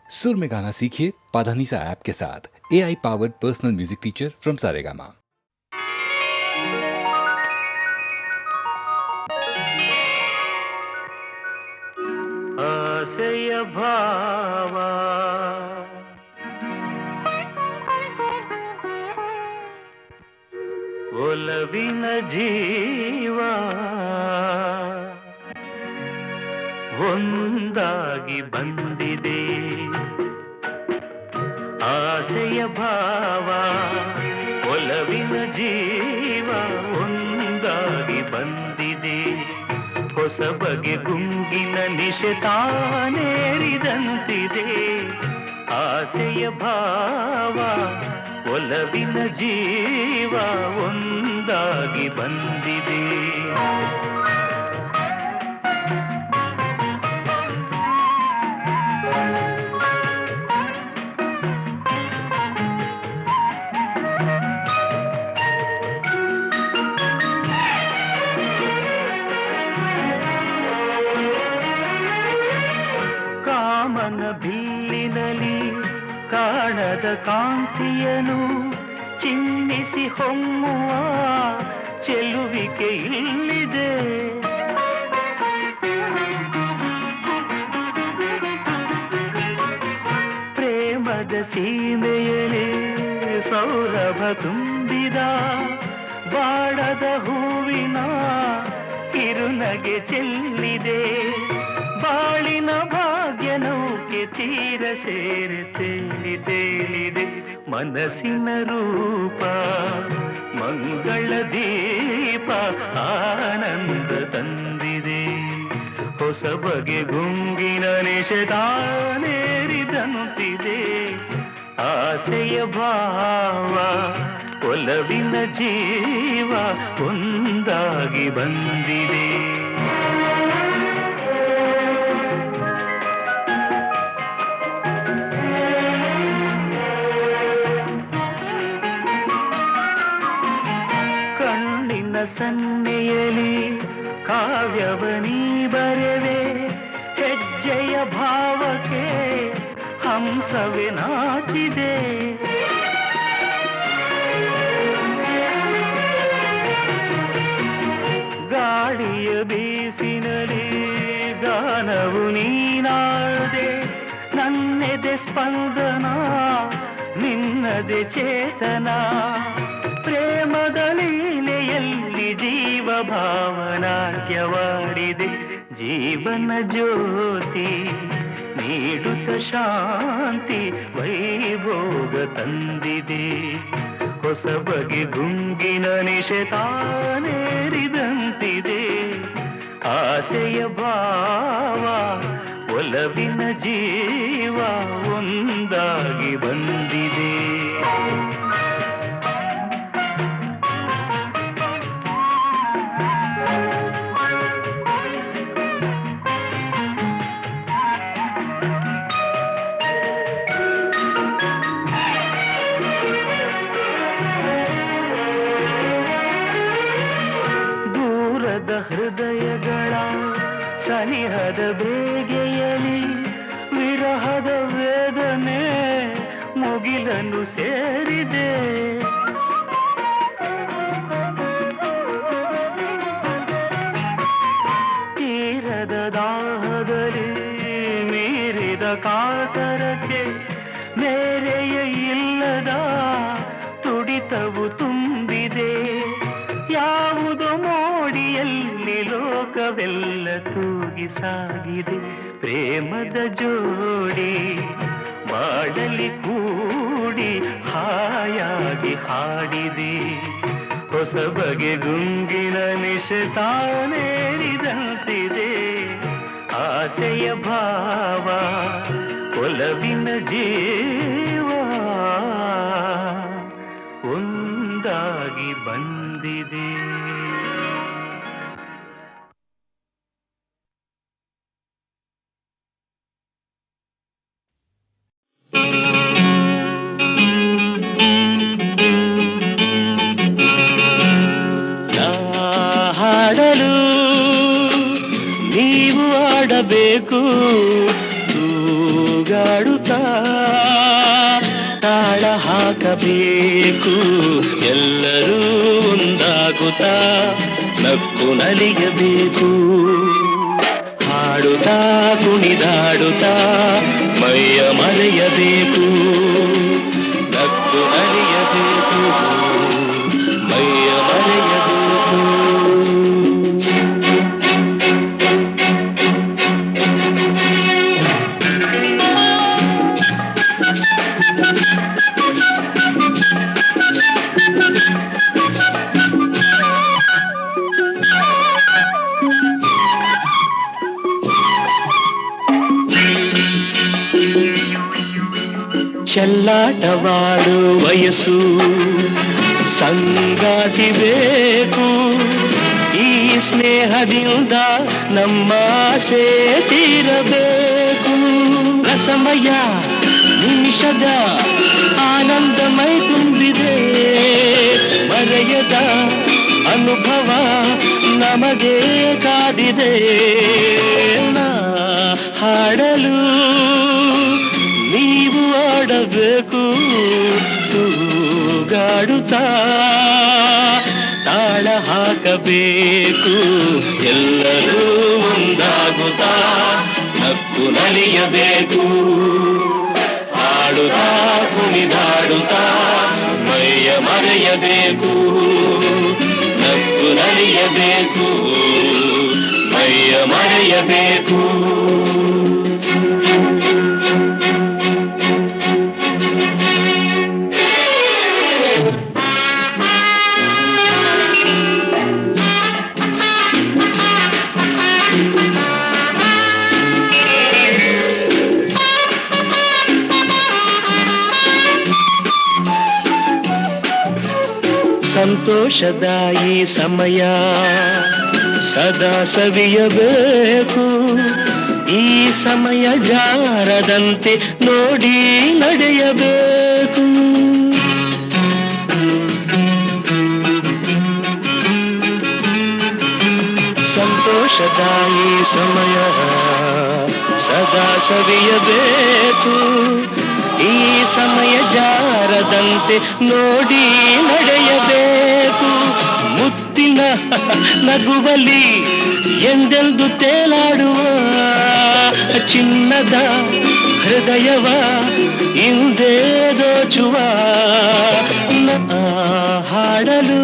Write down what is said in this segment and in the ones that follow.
सुर में गाना सीखिए पाधानीसा ऐप के साथ। AI powered personal music teacher from Saregama. ಆಸೆಯ ಭಾವ ಒಲವಿನ ಜೀವ ಒಂದಾಗಿ ಬಂದಿದೆ. ಆಸೆಯ ಭಾವ ಒಲವಿನ ಜೀವ ಒಂದಾಗಿ ಬಂದಿದೆ. ಹೊಸ ಬಗೆ ಗುಂಗಿನ ನಿಶೆ ತಾನೇರಿದಂತಿದೆ. ಆಸೆಯ ಭಾವ ಒಲವಿನ ಜೀವ ಒಂದಾಗಿ ಬಂದಿದೆ. ಕಾಮನ ಬಿಲ್ಲಿನಲ್ಲಿ ಕಾಣದ ಕಾಂತಿಯನು ಚಿನ್ನಿಸಿ ಹೊಮ್ಮುವ ಚೆಲುವಿಕೆ ಇಲ್ಲಿದೆ. ಪ್ರೇಮದ ಸೀಮೆಯಲ್ಲಿ ಸೌರಭ ತುಂಬಿದ ಬಾಡದ ಹೂವಿನ ಕಿರುನಗೆ ಚೆಲ್ಲಿದೆ. ಬಾಳಿನ ಭಾಗ್ಯ ನೌಕೆ ತೀರ ಸೇರಿ ತೇಲಿ ತೇಲಿದೆ. ಮನಸ್ಸಿನ ರೂಪ ಮಂಗಳ ದೀಪ ಆನಂದ ತಂದಿದೆ. ಹೊಸ ಬಗೆ ಗುಂಗಿನ ನಿಶೆ ತಾನೇರಿದಂತಿದೆ. ಆಸೆಯ ಭಾವ ಒಲವಿನ ಜೀವ ಒಂದಾಗಿ ಬಂದಿದೆ. ಸನ್ನೆಯಲಿ ಕಾವ್ಯವನೀ ಬರೆವೆ. ಹೆಜ್ಜೆಯ ಭಾವಕ್ಕೆ ಹಂಸವೇ ನಾಚಿದೆ. ಗಾಳಿಯ ಬೀಸಿನಲಿ ಗಾನವು ನೀನಾದೆ. ನನ್ನೆದೆ ಸ್ಪಂದನ ನಿನ್ನದೆ ಚೇತನ. ಪ್ರೇಮದ ಲೀಲೆಯಲ್ಲಿ ಜೀವ ಭಾವನಾಟ್ಯವಾಡಿದೆ. ಜೀವನ ಜ್ಯೋತಿ ನೀಡುತ್ತ ಶಾಂತಿ ವೈಭೋಗ ತಂದಿದೆ. ಹೊಸ ಬಗೆ ಗುಂಗಿನ ನಿಶೆ ತಾನೇರಿದಂತಿದೆ. ಆಸೆಯ ಭಾವ ಒಲವಿನ ಜೀವ ಒಂದಾಗಿ ಬಂದಿದೆ. ಹೃದಯಗಳ ಸನಿಹದ ಬೇಗೆಯಲಿ ವಿರಹದ ವೇದನೆ ಮುಗಿಲನ್ನು ಸೇರಿದೆ. ತೀರದ ದಾಹದಲ್ಲಿ ಮೀರಿದ ಕಾತರಕ್ಕೆ ಮೇರೆಯ ಇಲ್ಲದ ತುಡಿತವು ತುಂಬಿದೆ. ಯಾವುದೋ ಮೋಡಿಯಲ್ಲಿ ಲೋಕವೆಲ್ಲ ತೂಗಿ ಸಾಗಿದೆ. ಪ್ರೇಮದ ಜೋಡಿ ಮಾಡಲಿ ಕೂಡಿ ಹಾಯಾಗಿ ಹಾಡಿದೆ. ಹೊಸ ಬಗೆ ಗುಂಗಿನ ನಿಶೆ ತಾನೇರಿದಂತಿದೆ. ಆಸೆಯ ಭಾವ ಒಲವಿನ ಜೀವ ಒಂದಾಗಿ ಬಂದಿದೆ. ಹಾಡಲು ನೀವು ಆಡಬೇಕು, ತೂಗಾಡು ತೂಗಾಡುತ್ತಾ ತಾಳ ಹಾಕಬೇಕು ಎಲ್ಲರೂ ಒಂದಾಗುತ್ತಾ ನಕ್ಕು ನಲಿಯಬೇಕು ಹಾಡುತ್ತಾ ಕುಣಿದಾಡುತ್ತಾ ಮೈಯ ಮರೆಯಬೇಕು ನಕ್ಕು ನಲಿಯಬೇಕು ಮೈಯ ಮರೆಯಬೇಕು ಚೆಲ್ಲಾಟವಾಡು ವಯಸ್ಸು ಸಂಗಾತಿ ಬೇಕು ಈ ಸ್ನೇಹದಿಂದ ನಮ್ಮ ಆಸೆ ತೀರಬೇಕು ರಸಮಯ ನಿಮಿಷದ ಆನಂದಮೈ ತುಂಬಿದೆ ಮರೆಯದ ಅನುಭವ ನಮಗೆ ಕಾದಿದೆ ನಾ ಹಾಡಲು ನೀವು ಆಡಬೇಕು ತೂಗಾಡುತ್ತಾ ತಾಳ ಹಾಕಬೇಕು ಎಲ್ಲರೂ ಒಂದಾಗುತ್ತಾ ನಕ್ಕು ನಲಿಯಬೇಕು ಹಾಡುತ್ತಾ ಕುಣಿದಾಡುತ್ತಾ ಮೈಯ ಮರೆಯಬೇಕು ನಕ್ಕು ನಲಿಯಬೇಕು ಮೈಯ ಮರೆಯಬೇಕು ಸಂತೋಷದ ಈ ಸಮಯ ಸದಾ ಸವಿಯಬೇಕು ಈ ಸಮಯ ಜಾರದಂತೆ ನೋಡಿ ನಡೆಯಬೇಕು ಸಂತೋಷದ ಈ ಸಮಯ ಸದಾ ಸವಿಯಬೇಕು ಈ ಸಮಯ ಜಾರದಂತೆ ನೋಡಿ ನಡೆಯಬೇಕು ಮುತ್ತಿನ ನಗುವಲಿ ಎಂದೆಂದು ತೇಲಾಡುವ ಚಿನ್ನದ ಹೃದಯವ ಹಿಂದೆ ದೋಚುವ ಹಾಡಲು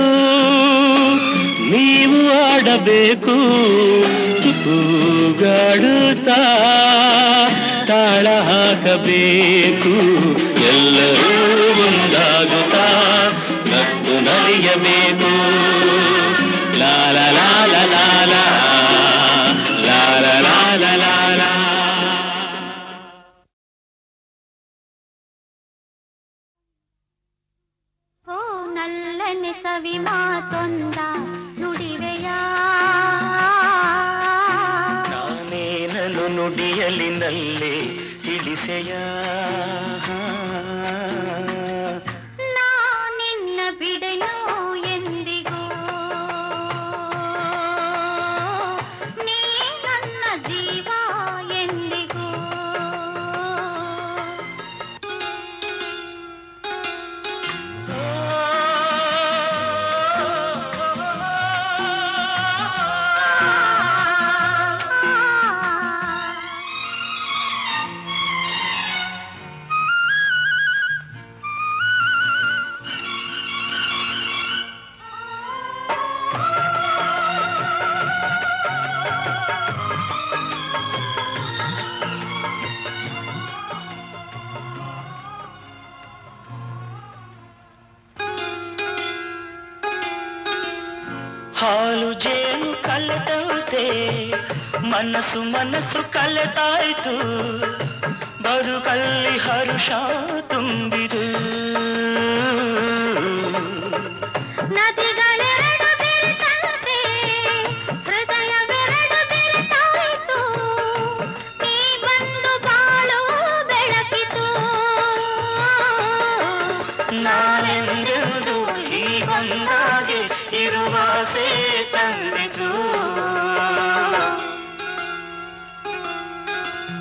ನೀವು ಆಡಬೇಕು ತೂಗಾಡುತ್ತಾ ತಾಳ ಹಾಕಬೇಕು ಎಲ್ಲರೂ ಒಂದಾಗುತ್ತಾ ನಕ್ಕು ನಲಿಯಬೇಕು ಲಾಲ ಲಾಲ ಲಾಲ ಲಾಲ ಲಾಲ ಲಾಲ ಓ ನಲ್ಲನೆ ಸವಿ ಮಾತೊಂದ ನುಡಿವೆಯಾ ನಾನೇನನು ನುಡಿಯಲಿನಲ್ಲೇ ತಿಳಿಸೆಯ ನಾ ನಿನ್ನ ಬಿಡೆನು ಎಂದಿಗೂ ನೀ ನನ್ನ ಜೀವ ಎಂದಿಗೂ ಹಾಲು ಜೇನು ಕಲೆದಂತೆ ಮನಸ್ಸು ಮನಸ್ಸು ಕಲೆತಾಯ್ತು ಬದುಕಲ್ಲಿ ಹರುಷ ತುಂಬಿದು ನದಿಗಳೆರಡು ಬೆರೆತಂತೆ ಹೃದಯವೆರಡು ಬೆರೆತಾಯಿತು ನೀ ಬಂದು ಬಾಳು ಬೆಳಕಿತು ನಾನೆಂದೆಂದು ಹೀಗೊಂದಾಗೆ ಇರುವಾಸೆ ತಂದಿತು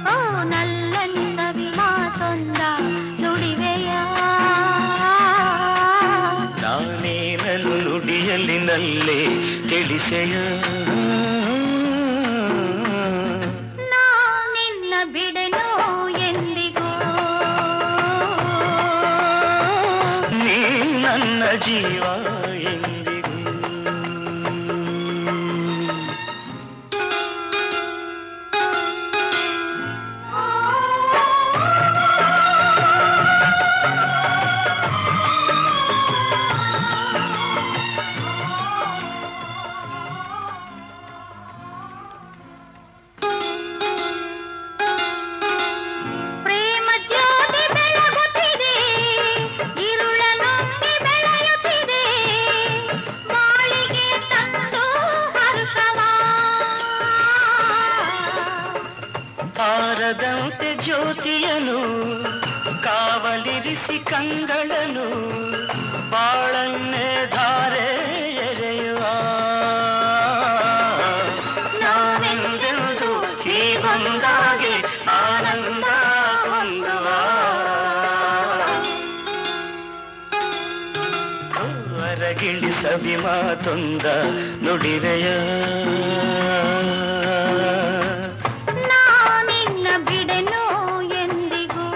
ಓ ನಲ್ಲನೆ ಸವಿ ಮಾತೊಂದ ಸೊಗಸಲ್ಲೇ ತಿಳಿಸೆಯ ನಾ ನಿನ್ನ ಬಿಡೆನೋ ಎಂದಿಗೂ ನೀ ನನ್ನ ಜೀವ ಎಂದಿಗೂ ಪ್ರೇಮ ಜ್ಯೋತಿ ಬೆಳಗುತ್ತಿದೆ ಇರುಳ ನುಂಗಿ ಬೆಳೆಯುತ್ತಿದೆ ಬಾಳಿಗೆ ತಂದು ಹರ್ಷವ ಆರದಂತೆ ಜ್ಯೋತಿಯನು ಕಾವಲಿರಿಸಿ ಕಂಗಳನು ಬಾಳನ್ನೇ ಧಾರೆ ಎರೆಯುವ ನಾವೆಂದೆಂದು ಹೀಗೊಂದಾಗಿ ಆನಂದ ಹೊಂದುವ ಹೊರಗಿಳಿ ಸವಿ ಮಾತೊಂದ ನುಡಿವೆಯ ನಾ ನಿನ್ನ ಬಿಡೆನೋ ಎಂದಿಗೂ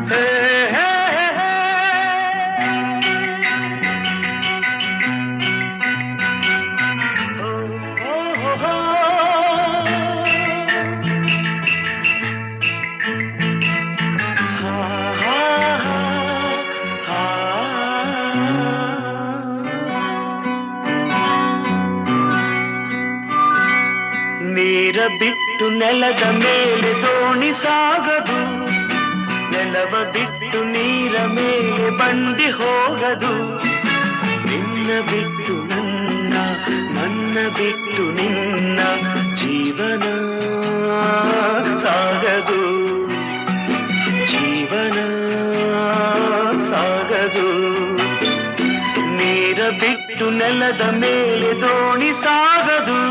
ಹೇ ಹೇ ಹೇ ನೀರ ಬಿಟ್ಟು ನೆಲದ ಮೇಲೆ ದೋಣಿ ಸಾಗದು ನೆಲವ ಬಿಟ್ಟು ನೀರ ಮೇಲೆ ಬಂಡಿ ಹೋಗದು ನಿನ್ನ ಬಿಟ್ಟು ನನ್ನ ನನ್ನ ಬಿಟ್ಟು ನಿನ್ನ ಜೀವನ ಸಾಗದು ಜೀವನ ಸಾಗದು ನೀರ ಬಿಟ್ಟು ನೆಲದ ಮೇಲೆ ದೋಣಿ ಸಾಗದು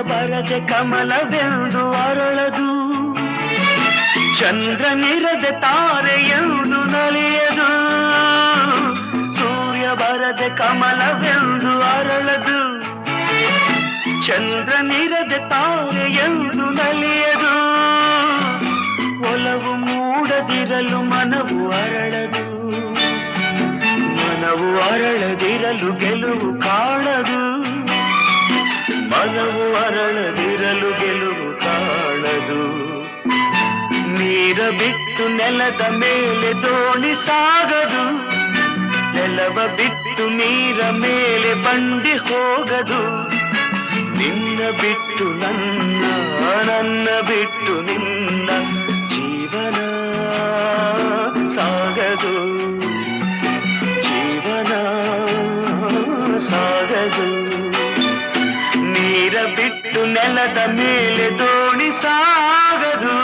ಬರದೆ ಕಮಲವೆಂದು ಅರಳದು ಚಂದ್ರನಿರದೆ ತಾರೆಯೆಂದು ನಲಿಯದು ಸೂರ್ಯ ಬರದೆ ಕಮಲವೆಂದು ಅರಳದು ಚಂದ್ರನಿರದೆ ತಾರೆಯೆಂದು ನಲಿಯದು ಒಲವು ಮೂಡದಿರಲು ಮನವು ಅರಳದು ಮನವು ಅರಳದಿರಲು ಗೆಲುವು ಕಾಣದು ಮನವು ಅರಳದಿರಲು ಗೆಲುವು ಕಾಣದು ನೀರ ಬಿಟ್ಟು ನೆಲದ ಮೇಲೆ ದೋಣಿ ಸಾಗದು ನೆಲವ ಬಿಟ್ಟು ನೀರ ಮೇಲೆ ಬಂಡಿ ಹೋಗದು ನಿನ್ನ ಬಿಟ್ಟು ನನ್ನ ನನ್ನ ಬಿಟ್ಟು ನಿನ್ನ ಜೀವನ ಸಾಗದು ಜೀವನ ಸಾಗದು ನೀರ ಬಿಟ್ಟು ನೆಲದ ಮೇಲೆ ದೋಣಿ ಸಾಗದು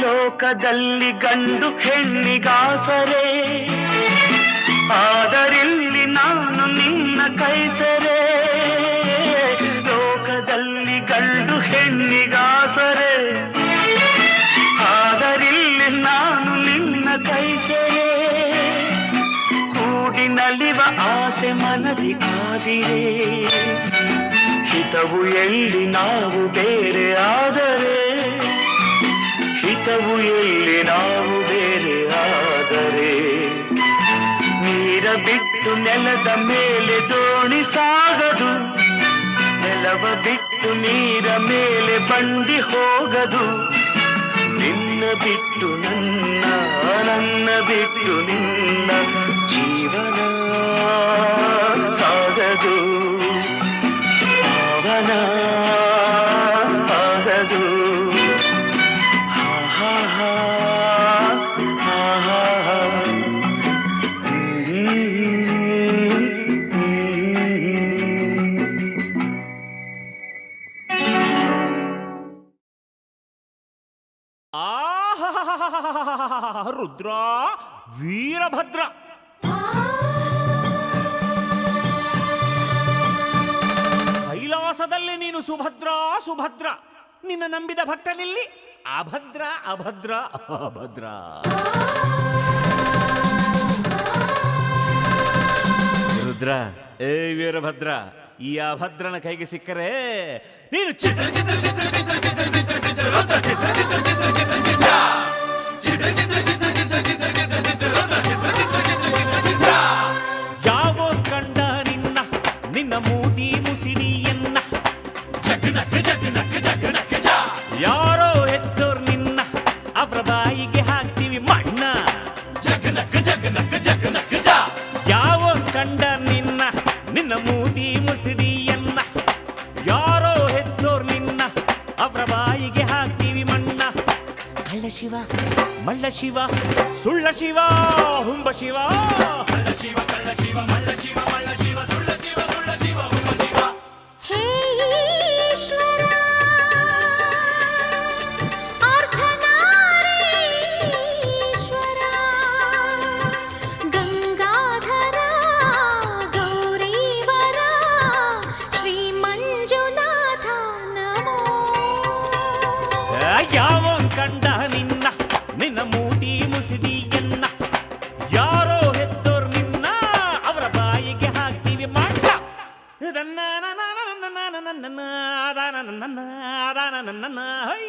ಲೋಕದಲ್ಲಿ ಗಂಡು ಹೆಣ್ಣಿಗಾಸರೆ ಆದರಿಲ್ಲಿ ನಾನು ನಿನ್ನ ಕೈಸರೆ ಲೋಕದಲ್ಲಿ ಗಂಡು ಹೆಣ್ಣಿಗಾಸರೆ ಆದರಿಲ್ಲಿ ನಾನು ನಿನ್ನ ಕೈಸರೆ ಕೂಡಿ ನಲಿವ ಆಸೆ ಮನದಿ ಕಾದಿರೆ ಹಿತವು ಎಲ್ಲಿ ನಾವು ಬೇರೆ ಆದರೆ ಹಿತ ಸ್ವಂತವು ಎಲ್ಲಿ ನಾವು ಬೇರೆ ಆದರೆ ನೀರ ಬಿಟ್ಟು ನೆಲದ ಮೇಲೆ ದೋಣಿ ಸಾಗದು ನೆಲವ ಬಿಟ್ಟು ನೀರ ಮೇಲೆ ಬಂಡಿ ಹೋಗದು ನಿನ್ನ ಬಿಟ್ಟು ನನ್ನ ನನ್ನ ಬಿಟ್ಟು ನಿನ್ನ ಜೀವನ ಸಾಗದು ಪಾವನ ಆಗದು ಹಾ ಹಾ ಹಾ ಹಾ ಹಾ ರುದ್ರ ವೀರಭದ್ರ ಕೈಲಾಸದಲ್ಲಿ ನೀನು ಸುಭದ್ರ ಸುಭದ್ರ ನಿನ್ನ ನಂಬಿದ ಭಕ್ತನಿಲ್ಲಿ ಅಭದ್ರ ಅಭದ್ರ ಅಭದ್ರ ರುದ್ರ ಏ ವೀರಭದ್ರ ಈ ಅಭದ್ರನ ಕೈಗೆ ಸಿಕ್ಕರೆ ನೀನು ಚಿತ್ರ ಚಿತ್ರ ಚಿತ್ರ ಚಿತ್ರ ಚಿತ್ರ ಚಿತ್ರ ಚಿತ್ರ ರುದ್ರ ಚಿತ್ರ ಚಿತ್ರ ಚಿತ್ರ ಚಿತ್ರ ಚಿತ್ರ ಚಿತ್ರ ಚಿತ್ರ ಚಿತ್ರ ಚಿತ್ರ ಚಿತ್ರ ಚಿತ್ರ ಚಿತ್ರ ರುದ್ರ ಚಿತ್ರ ಚಿತ್ರ ಚಿತ್ರ ಚಿತ್ರ ಚಿತ್ರ ಯಾವೋ ಕಂಡ ನಿನ್ನ ನಿನ್ನ ಮೂತಿ ಮುಸಿಡಿಯನ್ನ ಜಗನಕ ಜಗನಕ ಜಗನಕ ಜ ಯಾರೋ ಹೆತ್ತೋರ್ ನಿನ್ನ ಅವರ ಬಾಯಿಗೆ ಹಾಕ್ತೀವಿ ಮಣ್ಣ ಜಗನಕ ಜಗನಕ ಜಗನಕ ಜ ಯಾವೋ ಕಂಡ ನಿನ್ನ ನಿನ್ನ ಮೂತಿ ಮುಸಿಡಿಯನ್ನ ಯಾರೋ ಹೆತ್ತೋರ್ ನಿನ್ನ ಅವರ ಬಾಯಿಗೆ ಹಾಕ್ತೀವಿ ಮಣ್ಣ ಕಳ್ಳ ಶಿವ ಮಳ್ಳ ಶಿವ ಸುಳ್ಳ ಶಿವ ಹುಂಬ ಶಿವ ಕಳ್ಳ ಶಿವ ಕಳ್ಳ ಶಿವ ಮಳ್ಳ ಶಿವ ಮಳ್ಳ ಶಿವ ಸುಳ್ಳ ಶಿವ ಸುಳ್ಳ ಶಿವ ಹುಂಬ ಶಿವ ಹೇ ಈಶ್ವರ ಅರ್ಧನಾರೀಶ್ವರ ಗಂಗಾಧರ ಗೌರೀವರ ಶ್ರೀ ಮಂಜುನಾಥ ನಮೋ ಯಾವ ಕಂಡ ನಿನ್ನ ನಿನ್ನ ಮೂತಿ ಮುಸಿಡಿಯನ್ನ ಯಾರೋ ಹೆತ್ತೋರ್ ನಿನ್ನ ಅವರ ಬಾಯಿಗೆ ಹಾಕ್ತೀವಿ ಮಾಡ ಹೈ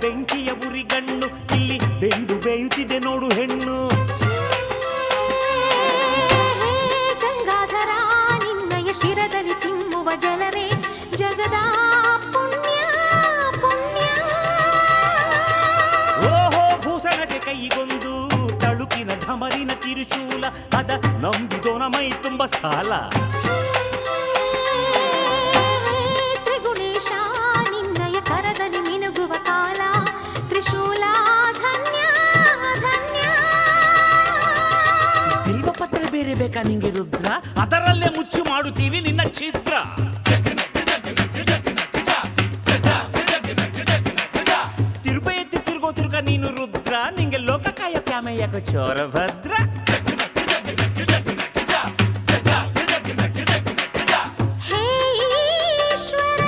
ಬೆಂಕಿಯ ಉರಿಗಣ್ಣು ಇಲ್ಲಿ ಬೆಂದು ಬೇಯುತ್ತಿದೆ ನೋಡು ಹೆಣ್ಣು ಗಂಗಾಧರ ನಿನ್ನಯ ಶಿರದಲ್ಲಿ ಚಿಮ್ಮುವ ಜಲವೇ ಜಗದ ಪುಣ್ಯ ಪುಣ್ಯ ಓಹೋ ಭೂಷಣಕ್ಕೆ ಕೈಗೊಂದು ತಳುಕಿನ ಢಮರಿನ ಕಿರುಶೂಲ ಅದ ನಂಬಿದೋನ ಮೈ ತುಂಬ ಸಾಲ ತ್ರಿಗುಣೇಶ ನಿನ್ನಯ ಕರದಲ್ಲಿ ಮಿನುಗುವ ಕಾಲ ತ್ರಿಶೂಲ ಧನ್ಯ ಧನ್ಯ ಬಿಲ್ವ ಪತ್ರ ಬೇರೆ ಬೇಕಾ ನಿಂಗೆ ರುದ್ರ ಅದರಲ್ಲೇ ಮುಚ್ಚು ಮಾಡುತ್ತೀವಿ ನಿನ್ನ ಚಿತ್ರ ತಿರುಪತಿ ತಿರುಗೋ ತಿರುಗ ನೀನು ರುದ್ರ ನಿಂಗೆ ಲೋಕಕಾಯ ಪ್ಯಾಮಯ್ಯಕ ಚೋರ ಭದ್ರ ಹೇ ಈಶ್ವರ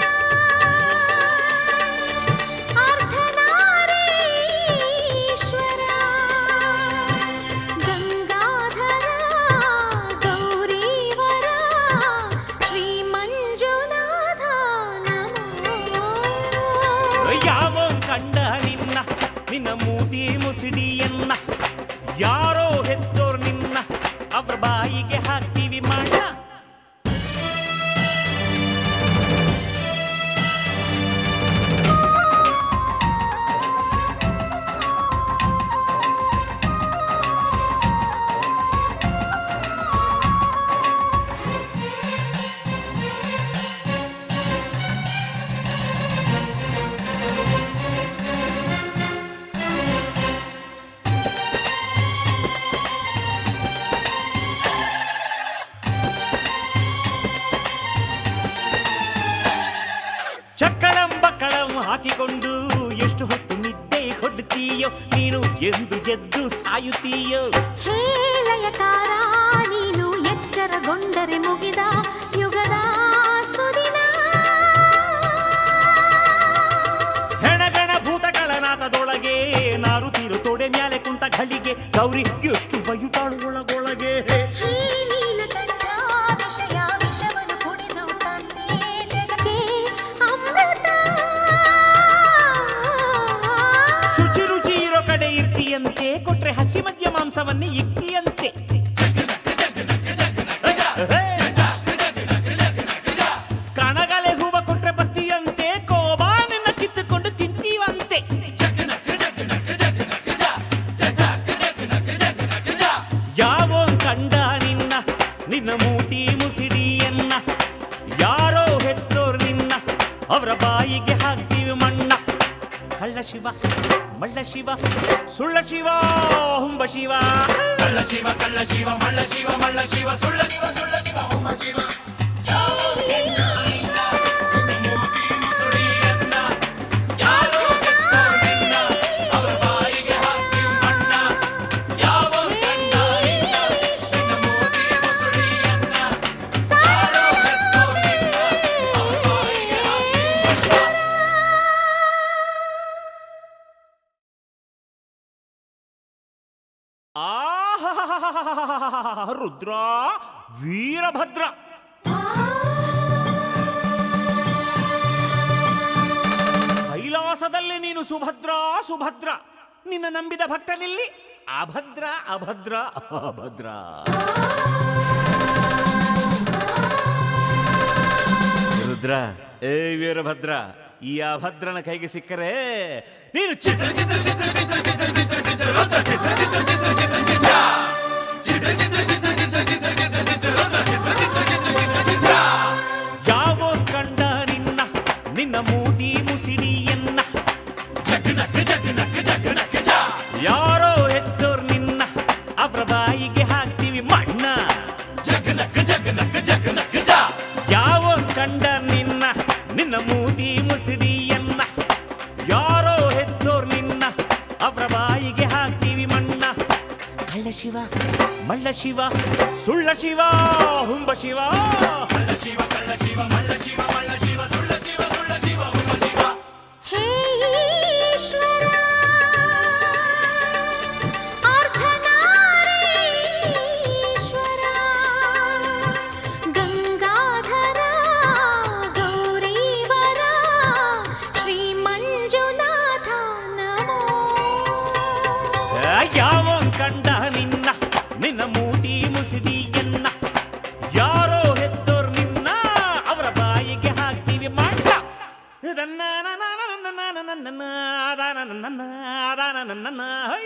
ಅರ್ಧನಾರೀಶ್ವರ ಗಂಗಾಧರ ಗೌರೀವರ ಶ್ರೀ ಮಂಜುನಾಥ ನಮೋ ಯಾವ ಕಂಡ ನಿನ್ನ ನಿನ್ನ ಮೂತಿ ಮುಸಿಡಿಯನ್ನ ಯಾರೋ ಹೆತ್ತೋರ್ ನಿನ್ನ ಅವ್ರ ಬಾಯಿಗೆ ಹಾಕ್ತೀವಿ ಮಾಡ ಚಕ್ಕಳಂ ಬಕ್ಕಳಂ ಹಾಕಿಕೊಂಡು ಎಷ್ಟು ಹೊತ್ತು ನಿದ್ದೆ ಕೊಡ್ತೀಯೋ ನೀನು ಎಂದು ಎದ್ದು ಸಾಯುತ್ತೀಯೋ. ಹೇಳಯಕಾರ ನೀನು ಎಚ್ಚರಗೊಂಡರೆ ಮುಗಿದ ಯುಗದ ಸುದಿನ. ಹೆಣಗಣ ಭೂತಗಳ ನಾಥದೊಳಗೆ ನಾರುತ್ತಿರು ತೊಡೆ ಮ್ಯಾಲೆ ಕುಂತ ಘಳಿಗೆ ಗೌರಿ ಎಷ್ಟು ಬಯುತ್ತಾಳು ಒಳಗೊಳಗೆ. ಹೇ ನೀಲಕಂಠ ವಿಷಯ ವಿಷವನ್ನು ಕುಡಿದು ತಂದೆ ಜಗಕ್ಕೆ ಅಮೃತ. ಶುಚಿ ರುಚಿ ಇರೋ ಕಡೆ ಇರ್ತಿಯಂತೆ ಕೊಟ್ರೆ ಹಸಿ ಮದ್ಯ ಮಾಂಸವನ್ನೇ ಇಕ್ತಿಯಂತೆ. ಕಣಗಲೆ ಹೂವ ಕೊಟ್ರೆ ಬತ್ತಿಯಂತೆ ಕೋಬಾನನ್ನ ಕಿತ್ತುಕೊಂಡು ತಿಂತೀವಂತೆ. ಯಾವೋ ಕಂಡ ನಿನ್ನ ನಿನ್ನ ಮೂತಿ ಮುಸಿಡಿಯನ್ನ, ಯಾರೋ ಹೆತ್ತೋರ್ ನಿನ್ನ ಅವರ ಬಾಯಿಗೆ ಹಾಕ್ತೀವಿ ಮಣ್ಣ. ಕಳ್ಳ ಶಿವ ಮಳ್ಳ ಶಿವ ಸುಳ್ಳ ಶಿವ ಹುಂಬ ಶಿವ. ಕಳ್ಳ ಶಿವ ಕಳ್ಳ ಶಿವ ಮಳ್ಳ ಶಿವ ಮಳ್ಳ ಶಿವ ಸುಳ್ಳ ಶಿವ ಸುಳ್ಳ ಶಿವ ಹುಂಬ ಶಿವ. ಯಾರೋ ಹೆತ್ತೋರ್ ನಿನ್ನ ಅವರ ಬಾಯಿಗೆ ಹಾಕ್ತೀವಿ ಮಣ್ಣ. ಯಾವೋ ಕಂಡ ನಿನ್ನ ನಿನ್ನ ಮೂತಿ ಮುಸುಡಿಯನ್ನ, ಯಾರೋ ಹೆತ್ತೋರ್ ನಿನ್ನ ಅವರ ಬಾಯಿಗೆ ಹಾಕ್ತೀವಿ ಮಣ್ಣ. ರುದ್ರ ವೀರಭದ್ರ. ಕೈಲಾಸದಲ್ಲಿ ನೀನು ಸುಭದ್ರ ಸುಭದ್ರ, ನಿನ್ನ ನಂಬಿದ ಭಕ್ತನಿಲ್ಲಿ ಅಭದ್ರ ಅಭದ್ರ ಅಭದ್ರ. ರುದ್ರ ಏ ವೀರಭದ್ರ, ಈ ಅಭದ್ರನ ಕೈಗೆ ಸಿಕ್ಕರೆ ನೀನು ಚಿತ್ರ ಚಿತ್ರ ಚಿತ್ರ ಚಿತ್ರ ಚಿತ್ರ ಚಿತ್ರ ಚಿತ್ರ ರುದ್ರ ಚಿತ್ರ ಚಿತ್ರ ಚಿತ್ರ ಚಿತ್ರ ಚಿತ್ರ ಚಿತ್ರ ಚಿತ್ರ ಚಿತ್ರ ಚಿತ್ರ ಚಿತ್ರ ಚಿತ್ರ ಚಿತ್ರ ರುದ್ರ ಚಿತ್ರ ಚಿತ್ರ ಚಿತ್ರ ಚಿತ್ರ ಚಿತ್ರ. ಯಾವೋ ಕಂಡ ನಿನ್ನ ನಿನ್ನ ಮೂತಿ ಮುಸಿಡಿಯನ್ನ, ಜಗನಕ್ಕ ಜಗನಕ್ಕ ಜಗನಕ್ಕ ಜ. ಯಾರೋ ಹೆತ್ತೋರ್ ನಿನ್ನ ಅವರ ಬಾಯಿಗೆ ಹಾಕ್ತೀವಿ ಮಣ್ಣ. ಜಗನಕ್ಕ ಜಗನಕ್ಕ ಜಗನಕ್ಕ ಜ. ಯಾವೋ ಕಂಡ ನಿನ್ನ ನಿನ್ನ ಮೂತಿ ಮುಸಿಡಿಯನ್ನ, ಯಾರೋ ಹೆತ್ತೋರ್ ನಿನ್ನ ಅವರ ಬಾಯಿಗೆ ಹಾಕ್ತೀವಿ ಮಣ್ಣ. ಕಳ್ಳ ಶಿವ ಮಳ್ಳ ಶಿವ ಸುಳ್ಳ ಶಿವ ಹುಂಬ ಶಿವ. ಕಳ್ಳ ಶಿವ ಕಳ್ಳ ಶಿವ ಮಳ್ಳ ಶಿವ ಮಳ್ಳ ಶಿವ ಸುಳ್ಳ ಶಿವ ಸುಳ್ಳ ಶಿವ ಹುಂಬ ಶಿವ. ಹೇ ಈಶ್ವರ ಅರ್ಧನಾರೀಶ್ವರ ಗಂಗಾಧರ ಗೌರೀವರ ಶ್ರೀ ಮಂಜುನಾಥ ನಮೋ. ಯಾವೋ ಕಂಡ ನಿನ್ನ ನಿನ್ನ ಮೂತಿ ಮುಸಿಡಿಯನ್ನ, ಯಾರೋ ಹೆತ್ತೋರ್ ನಿನ್ನ ಅವರ ಬಾಯಿಗೆ ಹಾಕ್ತೀವಿ ಮಣ್ಣ. ನನ್ನ ನನ್ನ ನನ್ನ ನನ್ನ ನನ್ನ ಆದಾನ ನನ್ನ ಆದಾನ ನನ್ನ ಹೈ.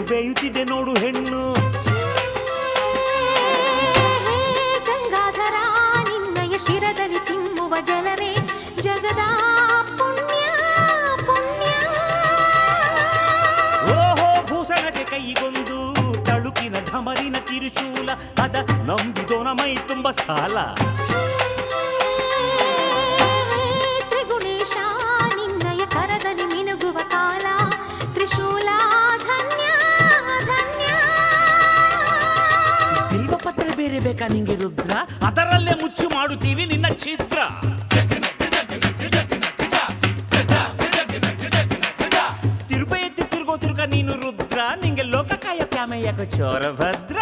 ಬೇಯುತ್ತಿದೆ ನೋಡು ಹೆಣ್ಣು. ಗಂಗಾಧರ ನಿನ್ನಯ ಶಿರದಲ್ಲಿ ಚಿಮ್ಮುವ ಜಲವೇ ಜಗದ ಪುಣ್ಯ ಪುಣ್ಯ. ಓಹೋ ಭೂಷಣಕ್ಕೆ ಕೈಗೊಂದು ತಳುಕಿನ ಢಮರಿನ ಕಿರುಶೂಲ, ಅದ ನಂಬಿದೋನ ಮೈ ತುಂಬ ಸಾಲ. ತ್ರಿಗುಣೇಶ ನಿನ್ನಯ ಕರದಲ್ಲಿ ಮಿನುಗುವ ಕಾಲ ತ್ರಿಶೂಲ ಧನ್ಯ ಧನ್ಯ. ಬಿಲ್ವ ಪತ್ರ ಬೇರೆ ಬೇಕಾ ನಿಂಗೆ ರುದ್ರ, ಅದರಲ್ಲೇ ಮುಚ್ಚು ಮಾಡುತ್ತೀವಿ ನಿನ್ನ ಛಿದ್ರ. ತಿರುಪತಿ ತಿರುಗೋ ತಿರುಗ ನೀನು ರುದ್ರ, ನಿಂಗೆ ಲೋಕಕಾಯ ಪ್ಯಾಮಯ್ಯ ಚೋರ ಭದ್ರ.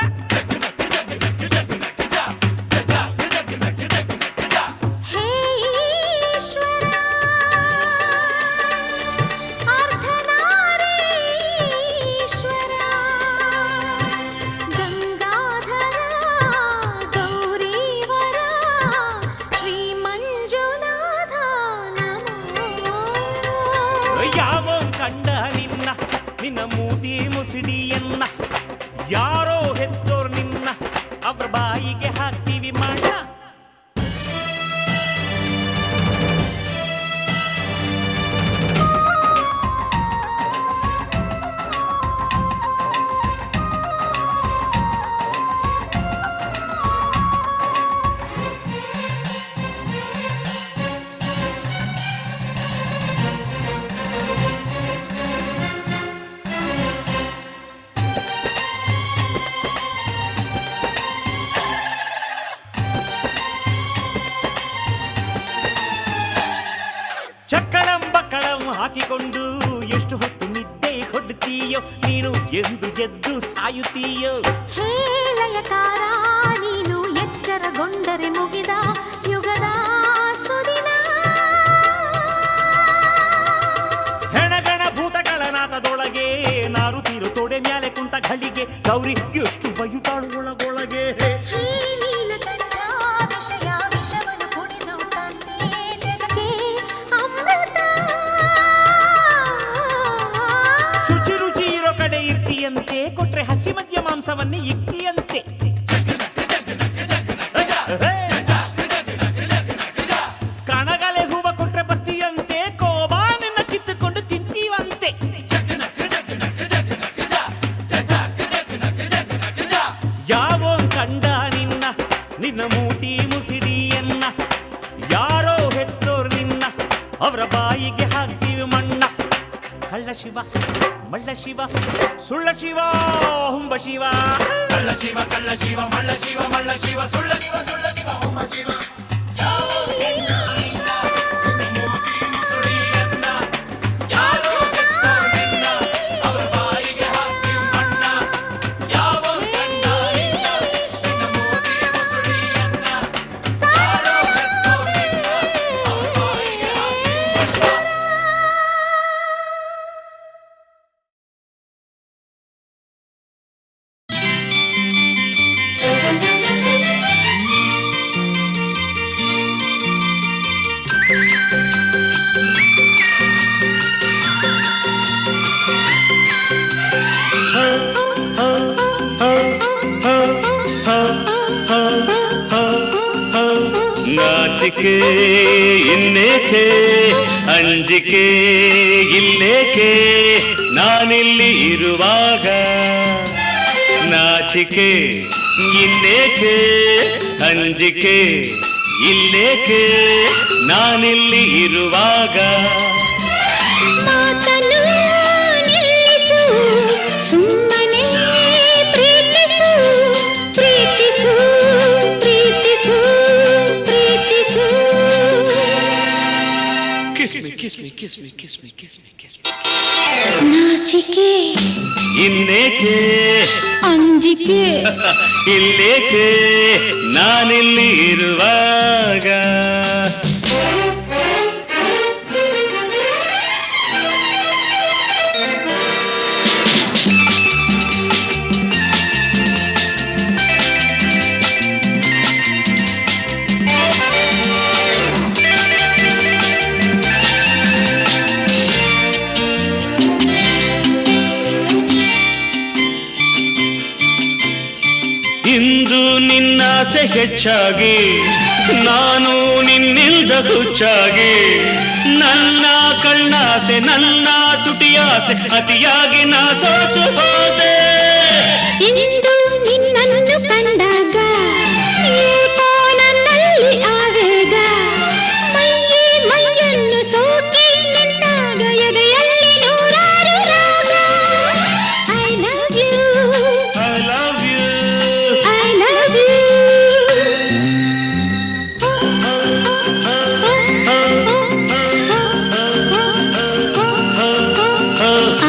ನಿನ್ನ ಮೂತಿ ಮುಸಿಡಿಯನ್ನ ಯಾರೋ ಹೆತ್ತೋರ್ ನಿನ್ನ ಅವ್ರ ಬಾಯಿಗೆ ಹಾಕ್ತೀವಿ ಮಾಡ. ಚಕ್ಕಳಂ ಬಕ್ಕಳಂ ಹಾಕಿಕೊಂಡು ಎಷ್ಟು ಹೊತ್ತು ನಿದ್ದೆ ಹೊಡ್ತೀಯೋ ನೀನು, ಎಂದು ಎದ್ದು ಸಾಯುತ್ತೀಯೋ. ಹೇಳಯಕಾರ ನೀನು ಎಚ್ಚರಗೊಂಡರೆ ಮುಗಿದ ಯುಗದ ಸುದಿನ. ಹೆಣಗಣ ಭೂತಗಳ ನಾತದೊಳಗೆ ನಾರುತ್ತೀರು ತೊಡೆ ಮ್ಯಾಲೆ ಕುಂತ ಘಳಿಗೆ ಗೌರಿ ಎಷ್ಟು ಬಯುತ್ತಾಳು ಒಳಗೊಳಗೆ. ನೀಲಕಂಠ ವಿಷಯ ವಿಷವನ್ನು ಕುಡಿದು ತಂದೆ ಜಗಕ್ಕೆ ಅಮೃತ. ಶುಚಿ ರುಚಿ ಇರೋ ಕಡೆ ಇರ್ತೀಯಂತೆ, ಕೊಟ್ರೆ ಹಸಿ ಮದ್ಯ ಮಾಂಸವನ್ನೇ ಇಕ್ತಿಯಂತೆ. ಕಣಗಲೆ ಹೂವ ಕೊಟ್ರೆ ಬತ್ತಿಯಂತೆ, ಕೋಬಾನನ್ನ ಕಿತ್ತುಕೊಂಡು ತಿಂತೀವಂತೆ. ಯಾವೋ ಕಂಡ ನಿನ್ನ ನಿನ್ನ ಮೂತಿ ಮುಸಿಡಿಯನ್ನ ಯಾರೋ ಹೆತ್ತೋರ್ ನಿನ್ನ ಅವರ ಬಾಯಿಗೆ ಹಾಕ್ತೀವಿ ಮಣ್ಣ. ಕಳ್ಳ ಶಿವ ಮಳ್ಳ ಶಿವ ಸುಳ್ಳ ಶಿವ ಹುಂಬ ಶಿವ. ಕಳ್ಳ ಶಿವ ಕಳ್ಳ ಶಿವ ಮಳ್ಳ ಶಿವ ಮಳ್ಳ ಶಿವ ಸುಳ್ಳ ಶಿವ ಸುಳ್ಳ ಶಿವ ಹುಂಬ ಶಿವ. ಯಾವೋ ಹೆಣ್ಣ ನಿನ್ನ ನಿನ್ನ ಮೂತಿ ಮುಸುಡಿಯನ್ನ ಯಾರೋ ಹೆತ್ತೋರ್ ನಿನ್ನ ಅವರ ಬಾಯಿಗೆ ಹಾಕ್ತೀವಿ ಮಣ್ಣ. ಯಾವೋ ಗಂಡ ನಿನ್ನ ನಿನ್ನ ಮೂತಿ ಮುಸುಡಿಯನ್ನ ಯಾರೋ ಹೆತ್ತೋರ್ ನಿನ್ನ ಅವರ ಬಾಯಿಗೆ ಹಾಕ್ತೀವಿ ಮಣ್ಣ. ನಾಚಿಕೆ ಇನ್ನೇಕೆ ಅಂಜಿಕೆ ಇಲ್ಲೇಕೆ ನಾನಿಲ್ಲಿ ಇರುವಾಗ. ನಾಚಿಕೆ ಇನ್ನೇಕೆ ಅಂಜಿಕೆ ಇಲ್ಲೇಕೆ ನಾನಿಲ್ಲಿ ಇರುವಾಗ. ಮಾತನ್ನು ನಿಲ್ಲಿಸು, ಸುಮ್ಮನೆ ಪ್ರೀತಿಸು ಪ್ರೀತಿಸು ಪ್ರೀತಿಸು ಪ್ರೀತಿಸು. Kiss me, kiss me, kiss me, kiss me, kiss me, kiss me. ನಾಚಿಕೆ ಇನ್ನೇಕೆ ಅಂಜಿಕೆ ಇಲ್ಲೇಕೆ ನಾನಿಲ್ಲಿ ಇರುವಾಗ. ಇಂದು ನಿನ್ನಾಸೆ ಹೆಚ್ಚಾಗಿ ನಾನು ನಿನ್ನಿಲ್ದ ಹುಚ್ಚಾಗಿ, ನನ್ನ ಕಣ್ಣಾಸೆ ನನ್ನ ತುಟಿಯಾಸೆ ಅತಿಯಾಗಿ ನಾ ಸೋತು ಹೋದೆ. ಇಂದು ನಿನ್ನನ್ನು ಕಂಡಾಗ ಏಕೋ ನನ್ನಲ್ಲಿ ಆವೇಗ, ಮೈಯೇ ಮೈಯನ್ನು ಸೋಕಿ ನಿಂತಾಗ ಎದೆಯಲ್ಲಿ ನೂರಾರು ರಾಗ. I love you, I love you. I love you.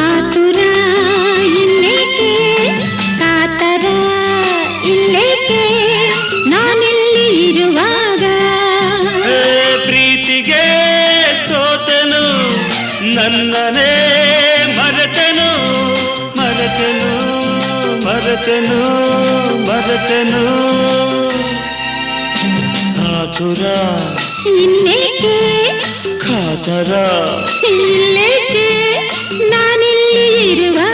ಆತುರ ಇನ್ನೇಕೆ, ಕಾತರ ಇಲ್ಲೇಕೆ ನಾನಿಲ್ಲಿ ಇರುವಾಗ. ಹೇ ಪ್ರೀತಿಗೆ ಸೋತನು ನನ್ನನೇ ಮರೆತನು ಮರೆತನು ಮರೆತನು ಮರೆತನು. ಆತುರ ಇನ್ನೇಕೆ ಕಾತರ ಇಲ್ಲೇಕೆ ನಾನಿಲ್ಲಿ ಇರುವಾಗ.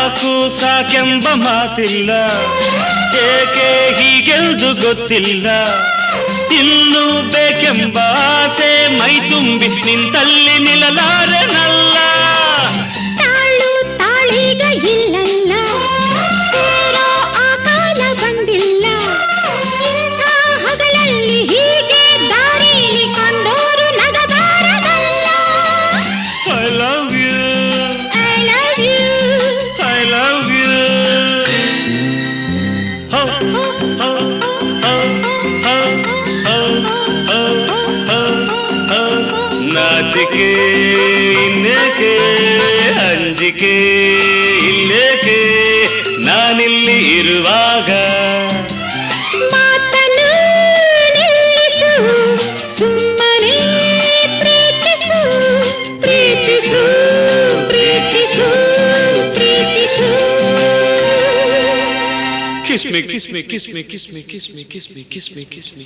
ಸಾಕು ಸಾಕೆಂಬ ಮಾತಿಲ್ಲ, ಏಕೆ ಹೀಗೆಂದು ಗೊತ್ತಿಲ್ಲ. ಇನ್ನೂ ಬೇಕೆಂಬ ಆಸೆ ಮೈ ತುಂಬಿ ನಿಂತಲ್ಲಿ ನಿಲ್ಲಲಾರೆನಲ್ಲ. ತಾಳು ತಾಳೀಗ ಇಲ್ಲಲ್ಲ, ಸೇರೋ ಆ ಕಾಲ ಬಂದಿಲ್ಲ. ಇಂಥ ಹಗಲಲ್ಲಿ ಹೀಗೆ ದಾರಿಲಿ ಕಂಡೋರು ನಗಬಾರದಲ್ಲ. I love you, I love you. I love you. Ho, ho, ho, ho, ho, ho, ho, ho. ನಾಚಿಕೆ ಇನ್ನೇಕೆ, ಅಂಜಿಕೆ ಇಲ್ಲೇಕೆ, ನಾನಿಲ್ಲಿ ಇರುವಾಗ. ಮಾತನ್ನು ನಿಲ್ಲಿಸು, ಸುಮ್ಮನೆ ಪ್ರೀತಿಸು, ಪ್ರೀತಿಸು, ಪ್ರೀತಿಸು, ಪ್ರೀತಿಸು. Kiss me, kiss me, kiss me, kiss me, kiss me, kiss me, kiss me, kiss me.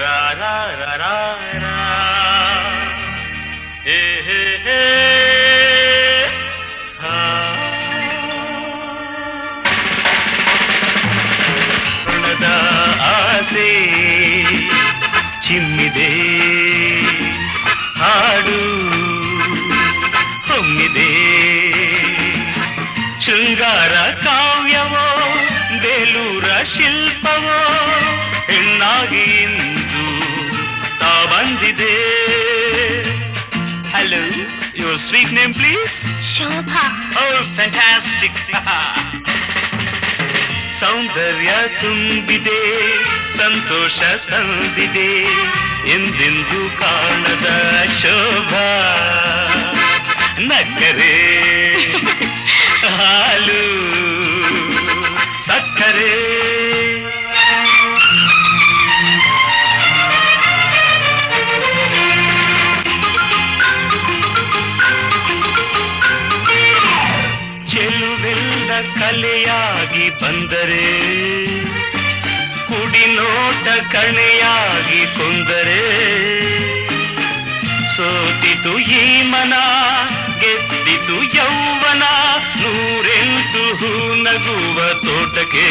Ra ra ra ra ra, hey hey hey, ha. ಪ್ರಣದ ಆಸೆ ಚಿಮ್ಮಿದೆ, ಹಾಡು ಹೊಮ್ಮಿದೆ. ಶೃಂಗಾರ ಕಾವ್ಯವೋ ಬೇಲೂರ ಶಿಲ್ಪವೋ ಹೆಣ್ಣಾಗಿ ಇಂದು ತಾ ಬಂದಿದೆ. Hello, your sweet name please? Shobha. Oh, fantastic. ಸೌಂದರ್ಯ ತುಂಬಿದೆ, ಸಂತೋಷ ತಂದಿದೆ, ಎಂದೆಂದು ಕಾಣದ ಶೋಭಾ. ನಕ್ಕರೆ ಹಾಲು ಸಕ್ಕರೆ. ಚೆಲುವೆಲ್ಲ ಕಲೆಯಾಗಿ ಬಂದರೆ, ಕುಡಿನೋಟ ಕಣೆಯಾಗಿ ಕೊಂದರೆ. ಸೋತಿತು ಈ ಮನ, ಗೆದ್ದಿತು ಯೌವನ, ನೂರೆಂಟು ಹೂ ನಗುವ ತೋಟಕ್ಕೆ.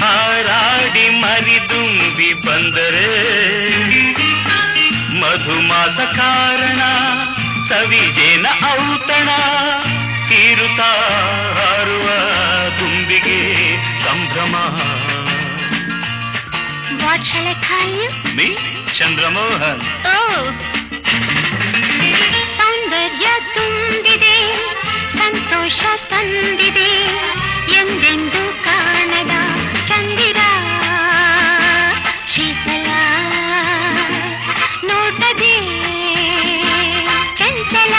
ಹಾರಾಡಿ ಮರಿದುಂಬಿ ಬಂದರೆ, ಮಧುಮಾಸ ಕಾರಣ ಸವಿಜೇನ ಔತಣ. ತೀರುತ್ತಾ ಹಾರುವ ದುಂಬಿಗೆ ಸಂಭ್ರಮ. What shall I call you? Me Chandramohan. Oh. ಸೌಂದರ್ಯ ತುಂಬಿದೆ, ಸಂತೋಷ ತಂದಿದೆ, ಎಂದೆಂದು ಕಾಣದ ಚಂದಿರ. ಶೀತಲ ನೋಟದೆ ಚಂಚಲ.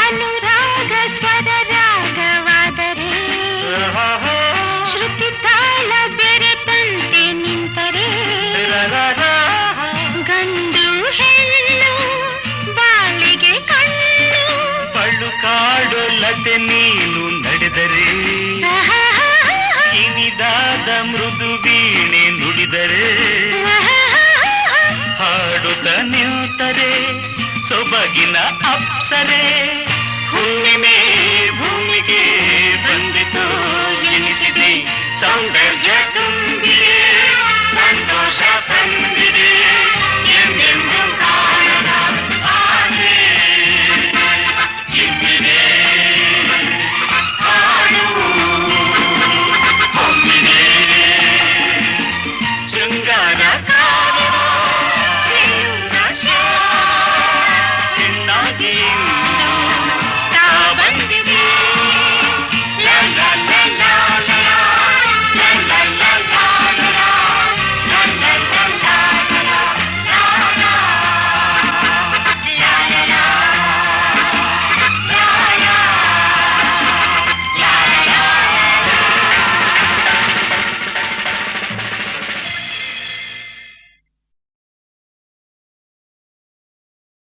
ಅನುರಾಗ ಸ್ವರ ರಾಗವಾದರೆ, ಶ್ರುತಿ ತಾಳ ಬೆರೆತಂತೆ ನಿಂತರೆ. ಗಂಡು ಹೆಣ್ಣು ಬಾಳಿಗೆ ಕಣ್ಣು, ಪಳ್ಳು ಕಾಡು ಲತೆ ನೀನು ನಡೆದರೆ. ಕಿನಿದಾದ ಮೃದು ವೀಣೆ ನುಡಿದರೆ. ಹಾಡುತ್ತ ನಿಂತರೆ ಸೊಬಗಿನ ಅಪ್ಸರೆ. ಹುಣ್ಣಿಮೆ ಭೂಮಿಗೆ ಬಂದಿತು ಎನಿಸಿದೆ, ಸೌಂದರ್ಯ ತುಂಬ